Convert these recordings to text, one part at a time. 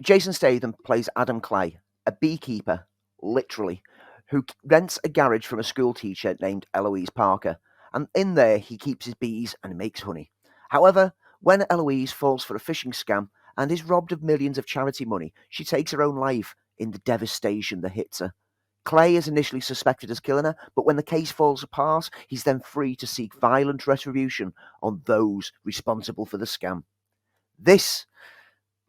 Jason Statham plays Adam Clay, a beekeeper, literally, who rents a garage from a school teacher named Eloise Parker, and in there he keeps his bees and makes honey. However, when Eloise falls for a phishing scam and is robbed of millions of charity money, she takes her own life in the devastation that hits her. Clay is initially suspected as killing her, but when the case falls apart, he's then free to seek violent retribution on those responsible for the scam.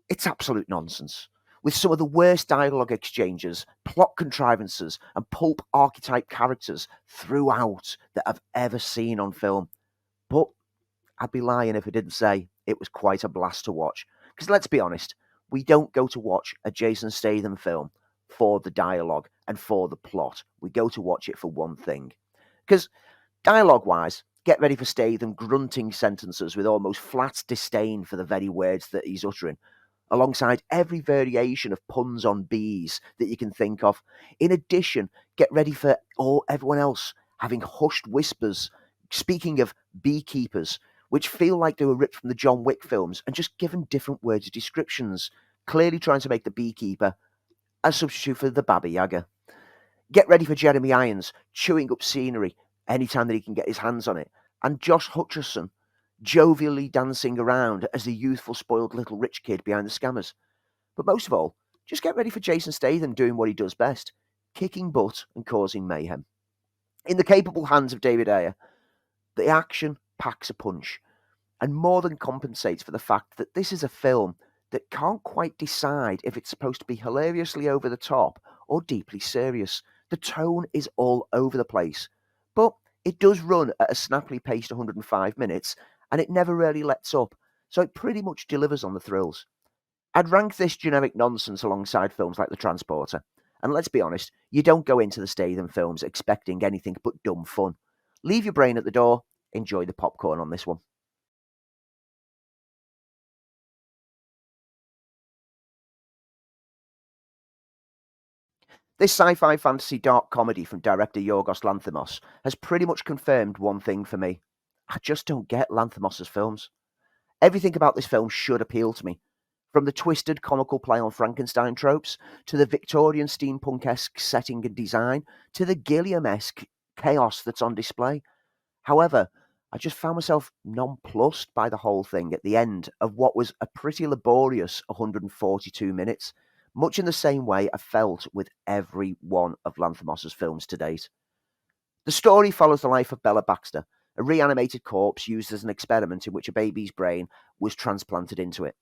It's absolute nonsense, with some of the worst dialogue exchanges, plot contrivances, and pulp archetype characters throughout that I've ever seen on film. But I'd be lying if I didn't say it was quite a blast to watch. Because let's be honest, we don't go to watch a Jason Statham film for the dialogue and for the plot. We go to watch it for one thing. Because dialogue-wise, get ready for Statham grunting sentences with almost flat disdain for the very words that he's uttering, alongside every variation of puns on bees that you can think of. In addition, get ready for everyone else having hushed whispers, speaking of beekeepers, which feel like they were ripped from the John Wick films and just given different words of descriptions, clearly trying to make the beekeeper a substitute for the Baba Yaga. Get ready for Jeremy Irons chewing up scenery anytime that he can get his hands on it, and Josh Hutcherson jovially dancing around as the youthful, spoiled little rich kid behind the scammers. But most of all, just get ready for Jason Statham doing what he does best, kicking butt and causing mayhem. In the capable hands of David Ayer, the action packs a punch, and more than compensates for the fact that this is a film that can't quite decide if it's supposed to be hilariously over the top or deeply serious. The tone is all over the place, but it does run at a snappily paced 105 minutes, and it never really lets up, so it pretty much delivers on the thrills. I'd rank this generic nonsense alongside films like The Transporter, and let's be honest, you don't go into the Statham films expecting anything but dumb fun. Leave your brain at the door, enjoy the popcorn on this one. This sci-fi fantasy dark comedy from director Yorgos Lanthimos has pretty much confirmed one thing for me. I just don't get Lanthimos' films. Everything about this film should appeal to me, from the twisted comical play on Frankenstein tropes, to the Victorian steampunk-esque setting and design, to the Gilliam-esque chaos that's on display. However, I just found myself nonplussed by the whole thing at the end of what was a pretty laborious 142 minutes, much in the same way I felt with every one of Lanthimos' films to date. The story follows the life of Bella Baxter, a reanimated corpse used as an experiment in which a baby's brain was transplanted into it.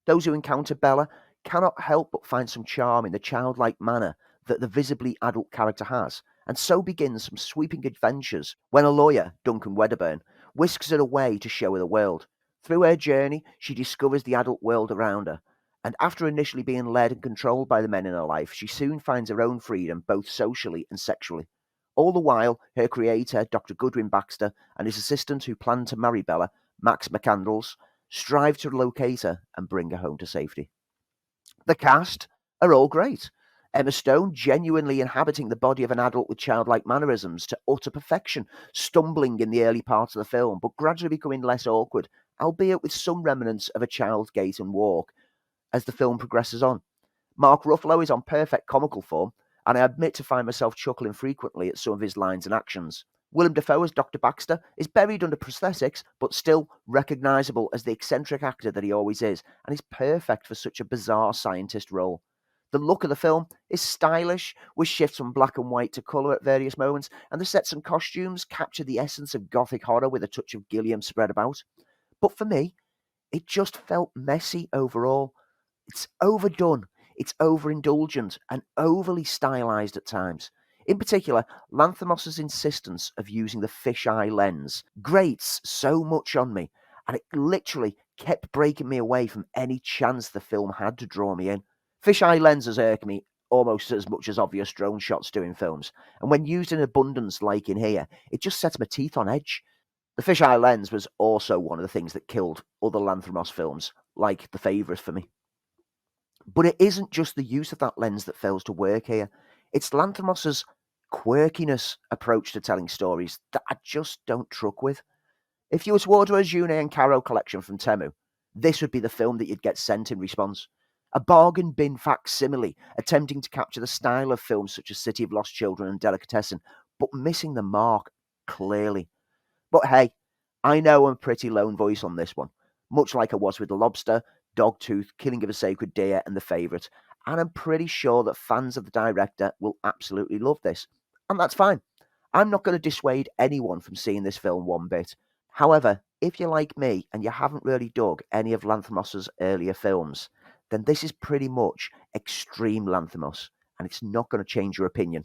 Those who encounter Bella cannot help but find some charm in the childlike manner that the visibly adult character has, and so begins some sweeping adventures when a lawyer, Duncan Wedderburn, whisks her away to show her the world. Through her journey, she discovers the adult world around her, and after initially being led and controlled by the men in her life, she soon finds her own freedom both socially and sexually. All the while, her creator, Dr. Goodwin Baxter, and his assistant who planned to marry Bella, Max McCandles, strive to locate her and bring her home to safety. The cast are all great. Emma Stone genuinely inhabiting the body of an adult with childlike mannerisms to utter perfection, stumbling in the early parts of the film, but gradually becoming less awkward, albeit with some remnants of a child's gait and walk as the film progresses on. Mark Ruffalo is on perfect comical form, and I admit to find myself chuckling frequently at some of his lines and actions. Willem Dafoe as Dr. Baxter is buried under prosthetics, but still recognisable as the eccentric actor that he always is, and is perfect for such a bizarre scientist role. The look of the film is stylish, with shifts from black and white to colour at various moments, and the sets and costumes capture the essence of gothic horror with a touch of Gilliam spread about. But for me, it just felt messy overall. It's overdone, it's overindulgent, and overly stylized at times. In particular, Lanthimos' insistence of using the fisheye lens grates so much on me, and it literally kept breaking me away from any chance the film had to draw me in. Fisheye lenses irk me almost as much as obvious drone shots do in films, and when used in abundance like in here, it just sets my teeth on edge. The fisheye lens was also one of the things that killed other Lanthimos films, like The Favourite for me. But it isn't just the use of that lens that fails to work here. It's Lanthimos' quirkiness approach to telling stories that I just don't truck with. If you were to order a June and Caro collection from Temu, this would be the film that you'd get sent in response. A bargain bin facsimile, attempting to capture the style of films such as City of Lost Children and Delicatessen, but missing the mark, clearly. But hey, I know I'm a pretty lone voice on this one, much like I was with The Lobster, Dogtooth, Killing of a Sacred Deer, and The Favourite, and I'm pretty sure that fans of the director will absolutely love this. And that's fine. I'm not going to dissuade anyone from seeing this film one bit. However, if you're like me and you haven't really dug any of Lanthimos's earlier films, then this is pretty much extreme Lanthimos, and it's not going to change your opinion.